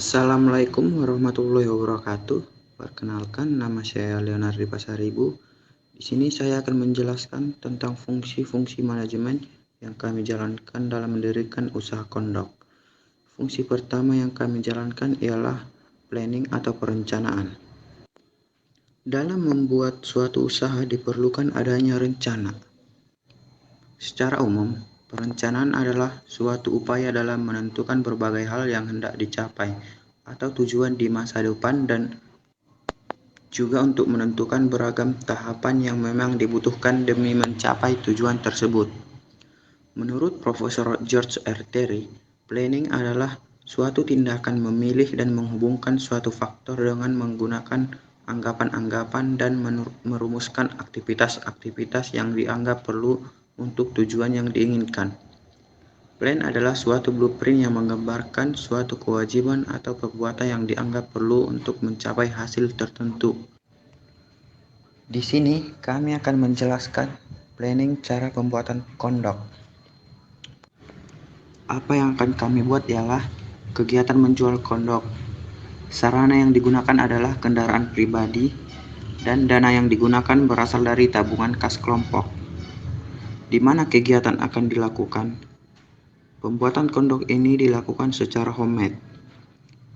Assalamualaikum warahmatullahi wabarakatuh. Perkenalkan, nama saya Leonardi Pasaribu. Di sini saya akan menjelaskan tentang fungsi-fungsi manajemen yang kami jalankan dalam mendirikan usaha kondok. Fungsi pertama yang kami jalankan ialah planning atau perencanaan. Dalam membuat suatu usaha diperlukan adanya rencana. Secara umum, perencanaan adalah suatu upaya dalam menentukan berbagai hal yang hendak dicapai atau tujuan di masa depan dan juga untuk menentukan beragam tahapan yang memang dibutuhkan demi mencapai tujuan tersebut. Menurut Profesor George R. Terry, planning adalah suatu tindakan memilih dan menghubungkan suatu faktor dengan menggunakan anggapan-anggapan dan merumuskan aktivitas-aktivitas yang dianggap perlu untuk tujuan yang diinginkan. Plan adalah suatu blueprint yang menggambarkan suatu kewajiban atau perbuatan yang dianggap perlu untuk mencapai hasil tertentu. Di sini kami akan menjelaskan planning cara pembuatan kondok. Apa yang akan kami buat ialah kegiatan menjual kondok. Sarana yang digunakan adalah kendaraan pribadi dan dana yang digunakan berasal dari tabungan kas kelompok. Di mana kegiatan akan dilakukan? Pembuatan kondok ini dilakukan secara homemade.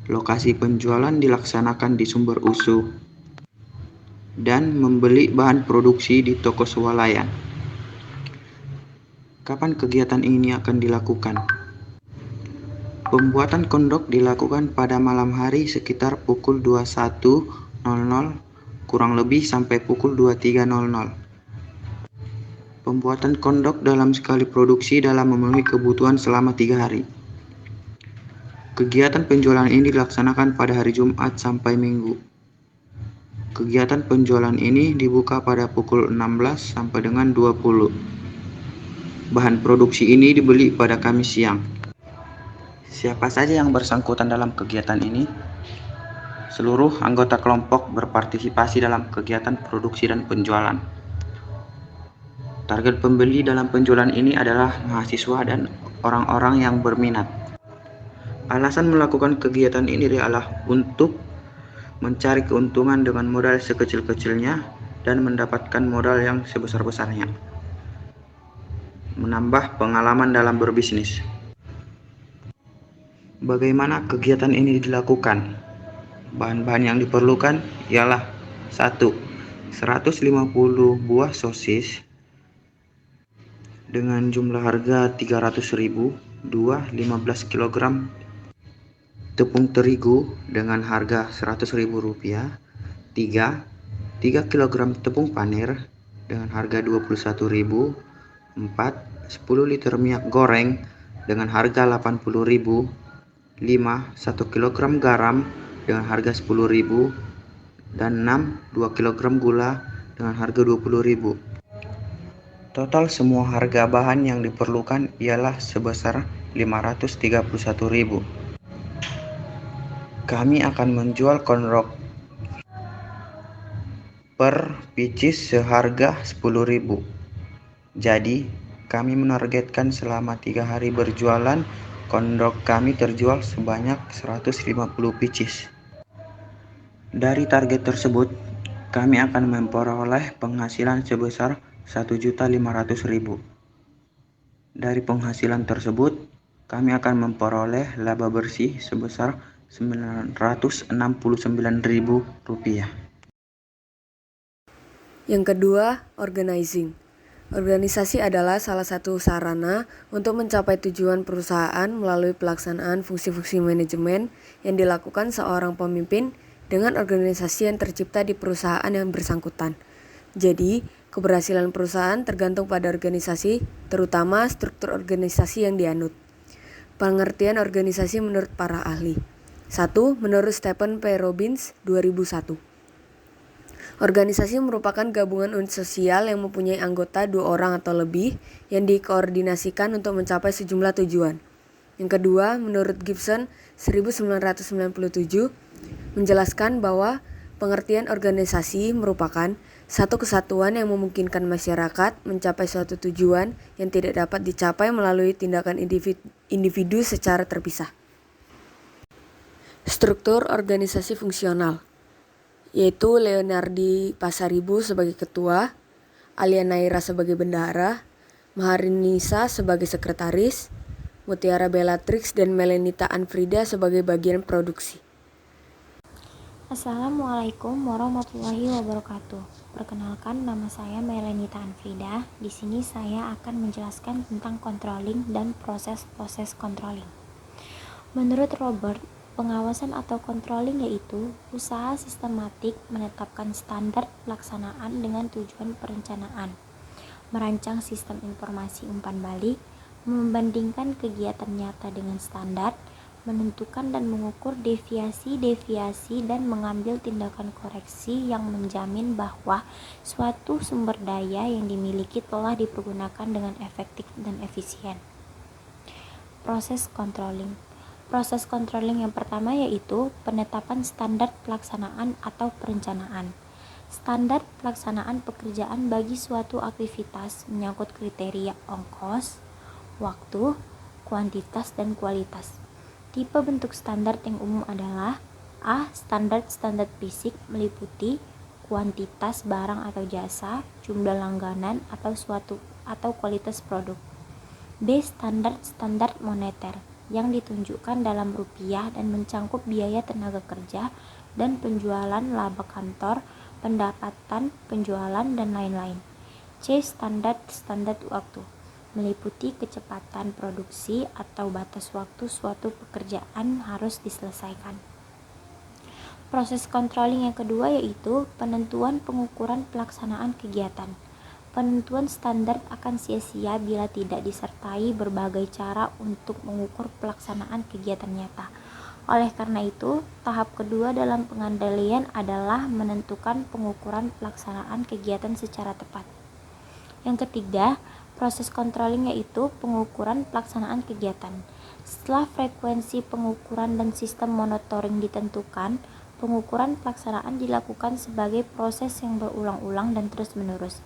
Lokasi penjualan dilaksanakan di sumber usuh dan membeli bahan produksi di toko swalayan. Kapan kegiatan ini akan dilakukan? Pembuatan kondok dilakukan pada malam hari sekitar pukul 21.00 kurang lebih sampai pukul 23.00. Pembuatan kondok dalam sekali produksi dalam memenuhi kebutuhan selama 3 hari. Kegiatan penjualan ini dilaksanakan pada hari Jumat sampai Minggu. Kegiatan penjualan ini dibuka pada pukul 16 sampai dengan 20. Bahan produksi ini dibeli pada Kamis siang. Siapa saja yang bersangkutan dalam kegiatan ini? Seluruh anggota kelompok berpartisipasi dalam kegiatan produksi dan penjualan. Target pembeli dalam penjualan ini adalah mahasiswa dan orang-orang yang berminat. Alasan melakukan kegiatan ini adalah untuk mencari keuntungan dengan modal sekecil-kecilnya dan mendapatkan modal yang sebesar-besarnya. Menambah pengalaman dalam berbisnis. Bagaimana kegiatan ini dilakukan? Bahan-bahan yang diperlukan ialah 1. 150 buah sosis dengan jumlah harga 300.000, 2. 15 kg tepung terigu dengan harga Rp100.000, 3. 3 kg tepung panir dengan harga Rp21.000, 4. 10 liter minyak goreng dengan harga Rp80.000, 5. 1 kg garam dengan harga Rp10.000, dan 6. 2 kg gula dengan harga Rp20.000. Total semua harga bahan yang diperlukan ialah sebesar Rp531.000. Kami akan menjual kondok per pieces seharga Rp10.000. Jadi, kami menargetkan selama 3 hari berjualan, kondok kami terjual sebanyak 150 pieces. Dari target tersebut, kami akan memperoleh penghasilan sebesar Rp1.500.000. Dari penghasilan tersebut, kami akan memperoleh laba bersih sebesar Rp969.000. Yang kedua, organizing. Organisasi adalah salah satu sarana untuk mencapai tujuan perusahaan melalui pelaksanaan fungsi-fungsi manajemen yang dilakukan seorang pemimpin dengan organisasi yang tercipta di perusahaan yang bersangkutan. Jadi, keberhasilan perusahaan tergantung pada organisasi, terutama struktur organisasi yang dianut. Pengertian organisasi menurut para ahli. 1. Menurut Stephen P. Robbins, 2001. Organisasi merupakan gabungan unit sosial yang mempunyai anggota 2 orang atau lebih yang dikoordinasikan untuk mencapai sejumlah tujuan. Yang kedua, menurut Gibson 1997, menjelaskan bahwa pengertian organisasi merupakan satu kesatuan yang memungkinkan masyarakat mencapai suatu tujuan yang tidak dapat dicapai melalui tindakan individu secara terpisah. Struktur organisasi fungsional, yaitu Leonardi Pasaribu sebagai ketua, Alia Naira sebagai bendahara, Maharinisa sebagai sekretaris, Mutiara Bellatrix dan Melenita Anfrida sebagai bagian produksi. Assalamualaikum warahmatullahi wabarakatuh. Perkenalkan, nama saya Melenita Anfrida. Di sini saya akan menjelaskan tentang controlling dan proses-proses controlling. Menurut Robert, pengawasan atau controlling yaitu usaha sistematik menetapkan standar pelaksanaan dengan tujuan perencanaan, merancang sistem informasi umpan balik, membandingkan kegiatan nyata dengan standar, menentukan dan mengukur deviasi-deviasi dan mengambil tindakan koreksi yang menjamin bahwa suatu sumber daya yang dimiliki telah dipergunakan dengan efektif dan efisien. Proses controlling yang pertama yaitu penetapan standar pelaksanaan atau perencanaan. Standar pelaksanaan pekerjaan bagi suatu aktivitas menyangkut kriteria ongkos, waktu, kuantitas, dan kualitas. Tipe bentuk standar yang umum adalah A. Standar fisik meliputi kuantitas barang atau jasa, jumlah langganan atau kualitas produk. B. Standar moneter yang ditunjukkan dalam rupiah dan mencangkup biaya tenaga kerja dan penjualan, laba kantor, pendapatan penjualan, dan lain-lain. C. Standar waktu meliputi kecepatan produksi atau batas waktu suatu pekerjaan harus diselesaikan. Proses controlling yang kedua yaitu penentuan pengukuran pelaksanaan kegiatan. Penentuan standar akan sia-sia bila tidak disertai berbagai cara untuk mengukur pelaksanaan kegiatan nyata. Oleh karena itu, tahap kedua dalam pengendalian adalah menentukan pengukuran pelaksanaan kegiatan secara tepat. Yang ketiga, proses controlling yaitu pengukuran pelaksanaan kegiatan. Setelah frekuensi pengukuran dan sistem monitoring ditentukan, pengukuran pelaksanaan dilakukan sebagai proses yang berulang-ulang dan terus-menerus.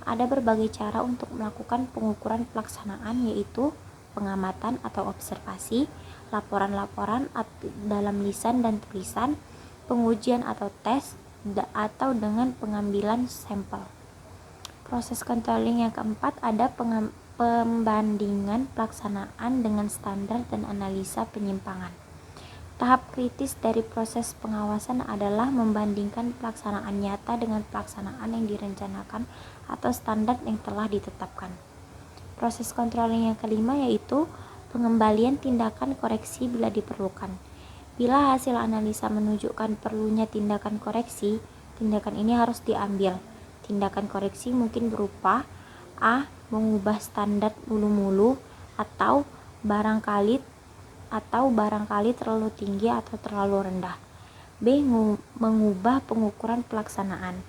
Ada berbagai cara untuk melakukan pengukuran pelaksanaan yaitu pengamatan atau observasi, laporan-laporan dalam lisan dan tulisan, pengujian atau tes, atau dengan pengambilan sampel. Proses controlling yang keempat ada pembandingan pelaksanaan dengan standar dan analisa penyimpangan. Tahap kritis dari proses pengawasan adalah membandingkan pelaksanaan nyata dengan pelaksanaan yang direncanakan atau standar yang telah ditetapkan. Proses controlling yang kelima yaitu pengembalian tindakan koreksi bila diperlukan. Bila hasil analisa menunjukkan perlunya tindakan koreksi, tindakan ini harus diambil. Tindakan koreksi mungkin berupa A. Mengubah standar mulu-mulu atau barangkali terlalu tinggi atau terlalu rendah. B. Mengubah pengukuran pelaksanaan.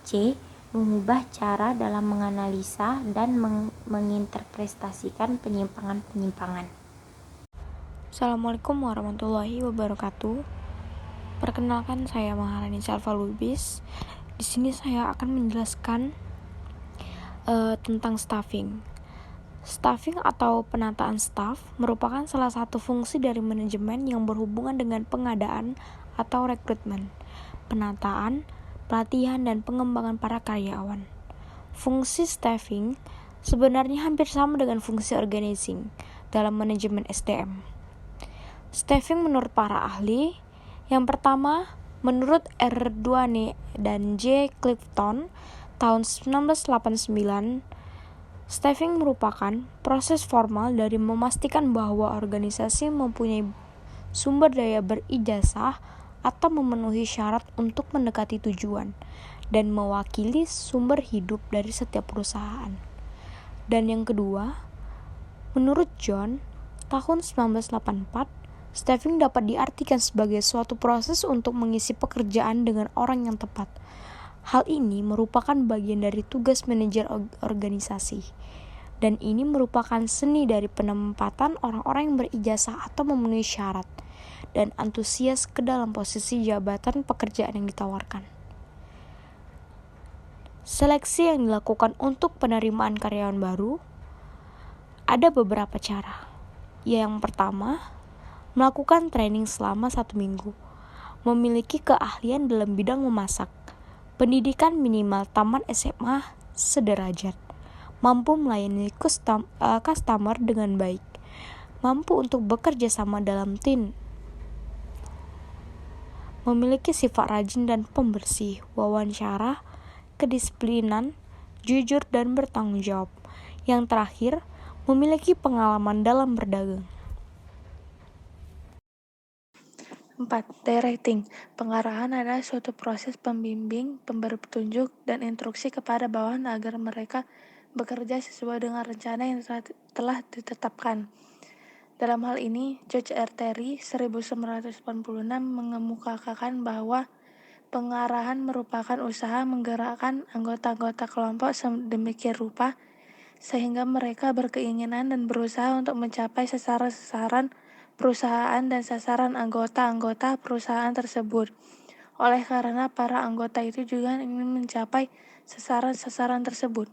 C. Mengubah cara dalam menganalisa dan menginterpretasikan penyimpangan-penyimpangan. Assalamualaikum warahmatullahi wabarakatuh. Perkenalkan, saya Maharani Salva Lubis. Di sini saya akan menjelaskan tentang staffing. Staffing atau penataan staf merupakan salah satu fungsi dari manajemen yang berhubungan dengan pengadaan atau rekrutmen, penataan, pelatihan, dan pengembangan para karyawan. Fungsi staffing sebenarnya hampir sama dengan fungsi organizing dalam manajemen SDM. Staffing menurut para ahli, yang pertama, menurut R. Duane dan J. Clifton tahun 1989, staffing merupakan proses formal dari memastikan bahwa organisasi mempunyai sumber daya berijazah atau memenuhi syarat untuk mendekati tujuan dan mewakili sumber hidup dari setiap perusahaan. Dan yang kedua, menurut John tahun 1984, staffing dapat diartikan sebagai suatu proses untuk mengisi pekerjaan dengan orang yang tepat. Hal ini merupakan bagian dari tugas manajer organisasi, dan ini merupakan seni dari penempatan orang-orang yang berijazah atau memenuhi syarat dan antusias ke dalam posisi jabatan pekerjaan yang ditawarkan. Seleksi yang dilakukan untuk penerimaan karyawan baru ada beberapa cara. Yang pertama, melakukan training selama 1 minggu, memiliki keahlian dalam bidang memasak, pendidikan minimal tamat SMA sederajat, mampu melayani customer dengan baik, mampu untuk bekerja sama dalam tim, memiliki sifat rajin dan pembersih, wawancara, kedisiplinan, jujur dan bertanggung jawab. Yang terakhir, memiliki pengalaman dalam berdagang. 4. Directing. Pengarahan adalah suatu proses pembimbing, pemberi petunjuk, dan instruksi kepada bawahan agar mereka bekerja sesuai dengan rencana yang telah ditetapkan. Dalam hal ini, George R. Terry 1986 mengemukakan bahwa pengarahan merupakan usaha menggerakkan anggota-anggota kelompok sedemikian rupa sehingga mereka berkeinginan dan berusaha untuk mencapai sasaran-sasaran perusahaan dan sasaran anggota-anggota perusahaan tersebut. Oleh karena para anggota itu juga ingin mencapai sasaran-sasaran tersebut.